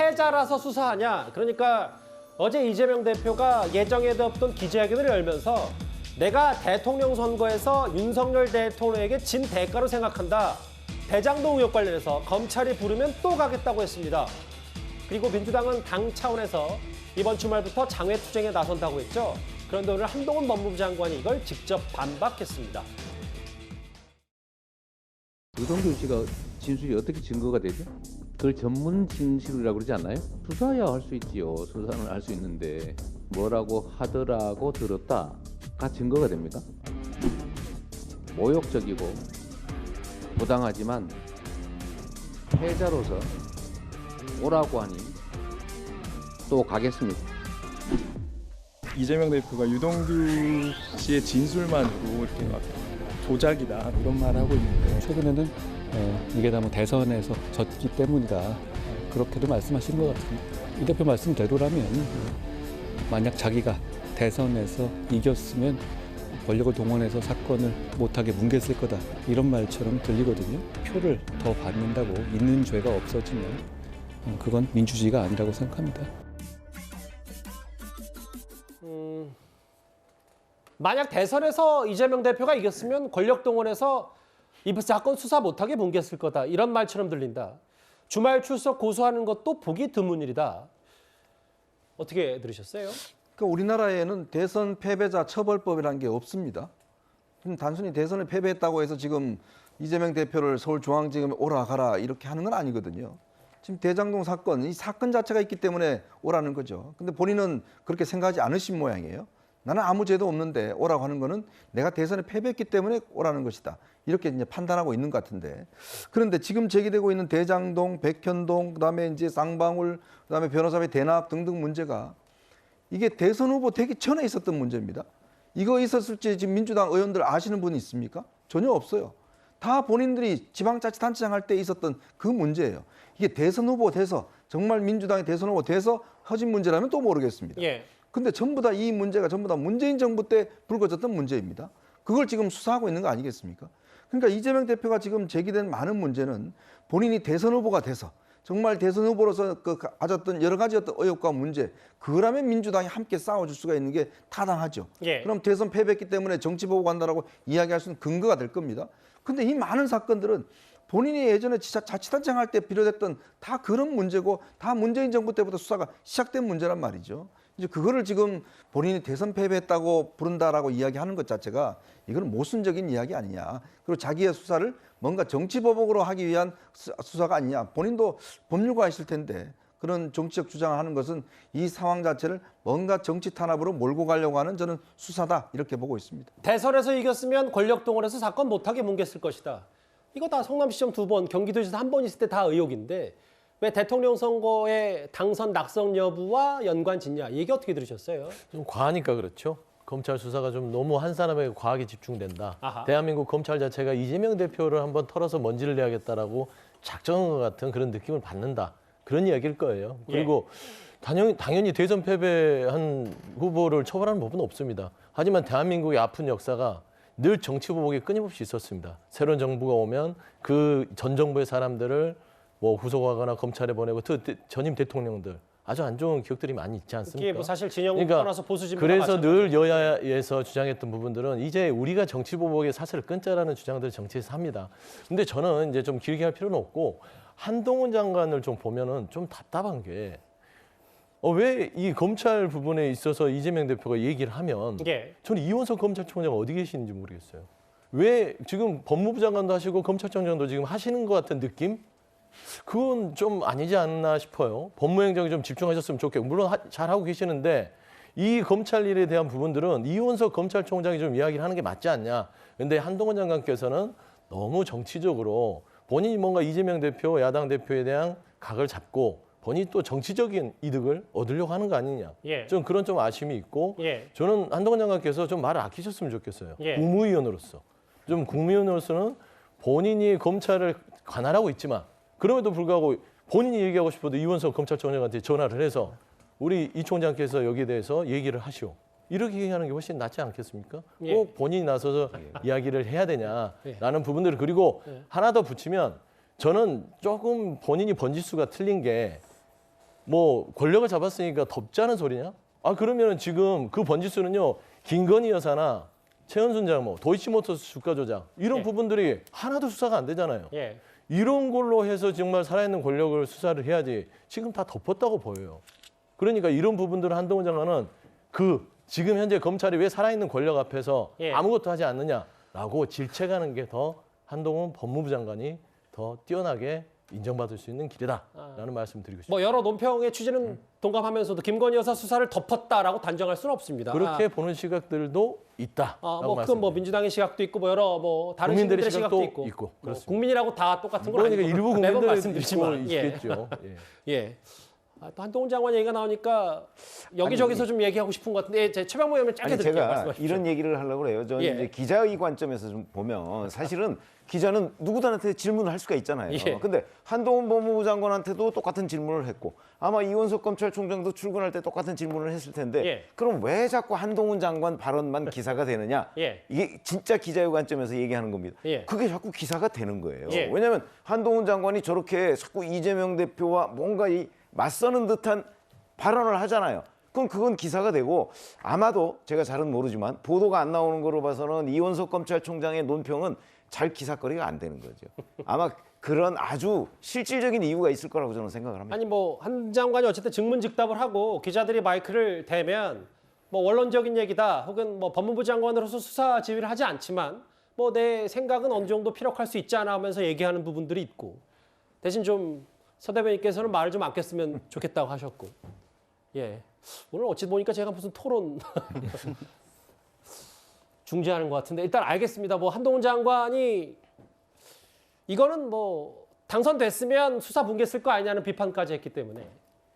패자라서 수사하냐? 그러니까 어제 이재명 대표가 예정에도 없던 기자회견을 열면서 내가 대통령 선거에서 윤석열 대통령에게 진 대가로 생각한다. 대장동 의혹 관련해서 검찰이 부르면 또 가겠다고 했습니다. 그리고 민주당은 당 차원에서 이번 주말부터 장외투쟁에 나선다고 했죠. 그런데 오늘 한동훈 법무부 장관이 이걸 직접 반박했습니다. 유동규 씨가 진술이 어떻게 증거가 되죠? 그걸 전문 진술이라고 그러지 않나요? 수사야 할 수 있지요. 수사는 할 수 있는데 뭐라고 하더라고 들었다가 증거가 됩니까? 모욕적이고 부당하지만 패자로서 오라고 하니 또 가겠습니다. 이재명 대표가 유동규 씨의 진술만으로 이렇게 막 조작이다 이런 말을 하고 있는데 최근에는 이게 다 뭐 대선에서 졌기 때문이다 그렇게도 말씀하신 것 같습니다. 이 대표 말씀대로라면 만약 자기가 대선에서 이겼으면 권력을 동원해서 사건을 못하게 뭉갰을 거다 이런 말처럼 들리거든요. 표를 더 받는다고 있는 죄가 없어지면 그건 민주주의가 아니라고 생각합니다. 만약 대선에서 이재명 대표가 이겼으면 권력 동원해서 이 사건 수사 못하게 뭉갰을 거다. 이런 말처럼 들린다. 주말 출석 고소하는 것도 보기 드문 일이다. 어떻게 들으셨어요? 그러니까 우리나라에는 대선 패배자 처벌법이라는 게 없습니다. 단순히 대선을 패배했다고 해서 지금 이재명 대표를 서울중앙지검에 오라 가라 이렇게 하는 건 아니거든요. 지금 대장동 사건, 이 사건 자체가 있기 때문에 오라는 거죠. 근데 본인은 그렇게 생각하지 않으신 모양이에요. 나는 아무 죄도 없는데 오라고 하는 거는 내가 대선에 패배했기 때문에 오라는 것이다. 이렇게 이제 판단하고 있는 것 같은데. 그런데 지금 제기되고 있는 대장동, 백현동, 그다음에 이제 쌍방울, 그다음에 변호사비 대납 등등 문제가 이게 대선 후보 되기 전에 있었던 문제입니다. 이거 있었을지 지금 민주당 의원들 아시는 분이 있습니까? 전혀 없어요. 다 본인들이 지방자치단체장 할 때 있었던 그 문제예요. 이게 대선 후보 돼서 정말 민주당이 대선 후보 돼서 허진 문제라면 또 모르겠습니다. 예. 근데 전부 다 이 문제가 전부 다 문재인 정부 때 불거졌던 문제입니다. 그걸 지금 수사하고 있는 거 아니겠습니까? 그러니까 이재명 대표가 지금 제기된 많은 문제는 본인이 대선 후보가 돼서 정말 대선 후보로서 가졌던 여러 가지 어떤 의혹과 문제, 그거라면 민주당이 함께 싸워줄 수가 있는 게 타당하죠. 예. 그럼 대선 패배했기 때문에 정치 보고 간다라고 이야기할 수 있는 근거가 될 겁니다. 근데 이 많은 사건들은 본인이 예전에 자치단체장 할 때 비롯했던 다 그런 문제고 다 문재인 정부 때부터 수사가 시작된 문제란 말이죠. 이제 그거를 지금 본인이 대선 패배했다고 부른다라고 이야기하는 것 자체가 이건 모순적인 이야기 아니냐. 그리고 자기의 수사를 뭔가 정치보복으로 하기 위한 수사가 아니냐. 본인도 법률가이실 텐데 그런 정치적 주장을 하는 것은 이 상황 자체를 뭔가 정치 탄압으로 몰고 가려고 하는 저는 수사다 이렇게 보고 있습니다. 대선에서 이겼으면 권력 동원해서 사건 못하게 뭉갰을 것이다. 이거 다 성남시장 2번, 경기도지사 1번 있을 때 다 의혹인데 왜 대통령 선거의 당선 낙선 여부와 연관 짓냐? 이게 어떻게 들으셨어요? 좀 과하니까 그렇죠. 검찰 수사가 좀 너무 한 사람에게 과하게 집중된다. 아하. 대한민국 검찰 자체가 이재명 대표를 한번 털어서 먼지를 내야겠다라고 작정한 것 같은 그런 느낌을 받는다. 그런 이야기일 거예요. 그리고 당연히 대선 패배한 후보를 처벌하는 법은 없습니다. 하지만 대한민국의 아픈 역사가 늘 정치 보복이 끊임없이 있었습니다. 새로운 정부가 오면 그 전 정부의 사람들을 뭐 구속하거나 검찰에 보내고 전임 대통령들 아주 안 좋은 기억들이 많이 있지 않습니까? 이게 뭐 사실 진영 떠나서 보수 진보가 그래서 늘 마찬가지죠. 여야에서 주장했던 부분들은 이제 우리가 정치 보복의 사슬을 끊자라는 주장들을 정치에서 합니다. 근데 저는 이제 좀 길게 할 필요는 없고 한동훈 장관을 좀 보면은 좀 답답한 게 왜 이 검찰 부분에 있어서 이재명 대표가 얘기를 하면 예. 저는 이원석 검찰총장 어디 계시는지 모르겠어요. 왜 지금 법무부 장관도 하시고 검찰총장도 지금 하시는 것 같은 느낌? 그건 좀 아니지 않나 싶어요. 법무행정에 좀 집중하셨으면 좋겠고 물론 잘하고 계시는데 이 검찰 일에 대한 부분들은 이원석 검찰총장이 좀 이야기를 하는 게 맞지 않냐. 근데 한동훈 장관께서는 너무 정치적으로 본인이 뭔가 이재명 대표, 야당 대표에 대한 각을 잡고 본인이 또 정치적인 이득을 얻으려고 하는 거 아니냐. 예. 좀 그런 좀 아쉬움이 있고 예. 저는 한동훈 장관께서 좀 말을 아끼셨으면 좋겠어요. 예. 국무위원으로서. 좀 국무위원으로서는 본인이 검찰을 관할하고 있지만 그럼에도 불구하고 본인이 얘기하고 싶어도 이원석 검찰총장한테 전화를 해서 우리 이 총장께서 여기에 대해서 얘기를 하시오. 이렇게 얘기하는 게 훨씬 낫지 않겠습니까? 예. 꼭 본인이 나서서 이야기를 해야 되냐라는 부분들을 그리고 하나 더 붙이면 저는 조금 본인이 번지수가 틀린 게 뭐 권력을 잡았으니까 덮자는 소리냐? 아 그러면은 지금 그 번지수는요 김건희 여사나 최은순 장모, 도이치모터스 주가 조작 이런 예. 부분들이 하나도 수사가 안 되잖아요. 예. 이런 걸로 해서 정말 살아있는 권력을 수사를 해야지 지금 다 덮었다고 보여요. 그러니까 이런 부분들을 한동훈 장관은 지금 현재 검찰이 왜 살아있는 권력 앞에서 예. 아무것도 하지 않느냐라고 질책하는 게 더 한동훈 법무부 장관이 더 뛰어나게 인정받을 수 있는 길이다라는 말씀 드리고 싶습니다. 뭐 여러 논평의 취지는 동감하면서도 김건희 여사 수사를 덮었다라고 단정할 수는 없습니다. 그렇게 보는 시각들도 있다라고 뭐 그건 뭐 말씀드립니다. 민주당의 시각도 있고 뭐 여러 뭐 다른 국민들의 시민들의 시각도 시각도 있고, 있고, 뭐 그렇습니다. 국민이라고 다 똑같은 건 그러니까 아니고 일부 매번 국민들은 말씀드리지만 있고 있겠죠. 예. 예. 또 한동훈 장관 얘기가 나오니까 여기저기서 좀 얘기하고 싶은 것 같은데 제 최병모 의원님 짧게 아니 드릴게요. 제가 말씀하십시오. 이런 얘기를 하려고 그래요. 저는 예. 이제 기자의 관점에서 좀 보면 사실은 기자는 누구들한테 질문을 할 수가 있잖아요. 예. 근데 한동훈 법무부 장관한테도 똑같은 질문을 했고 아마 이원석 검찰총장도 출근할 때 똑같은 질문을 했을 텐데 예. 그럼 왜 자꾸 한동훈 장관 발언만 기사가 되느냐? 예. 이게 진짜 기자의 관점에서 얘기하는 겁니다. 예. 그게 자꾸 기사가 되는 거예요. 예. 왜냐하면 한동훈 장관이 저렇게 자꾸 이재명 대표와 뭔가 이 맞서는 듯한 발언을 하잖아요. 그럼 그건 기사가 되고 아마도 제가 잘은 모르지만 보도가 안 나오는 거로 봐서는 이원석 검찰총장의 논평은 잘 기사거리가 안 되는 거죠. 아마 그런 아주 실질적인 이유가 있을 거라고 저는 생각을 합니다. 아니 뭐 한 장관이 어쨌든 증문즉답을 하고 기자들이 마이크를 대면 뭐 원론적인 얘기다 혹은 뭐 법무부 장관으로서 수사 지휘를 하지 않지만 뭐 내 생각은 어느 정도 피력할 수 있지 않아 하면서 얘기하는 부분들이 있고 대신 좀 서 대변인께서는 말을 좀 아꼈으면 좋겠다고 하셨고 예 오늘 어찌 보니까 제가 무슨 토론 중재하는 것 같은데 일단 알겠습니다. 뭐 한동훈 장관이 이거는 뭐 당선됐으면 수사 붕괴 쓸 거 아니냐는 비판까지 했기 때문에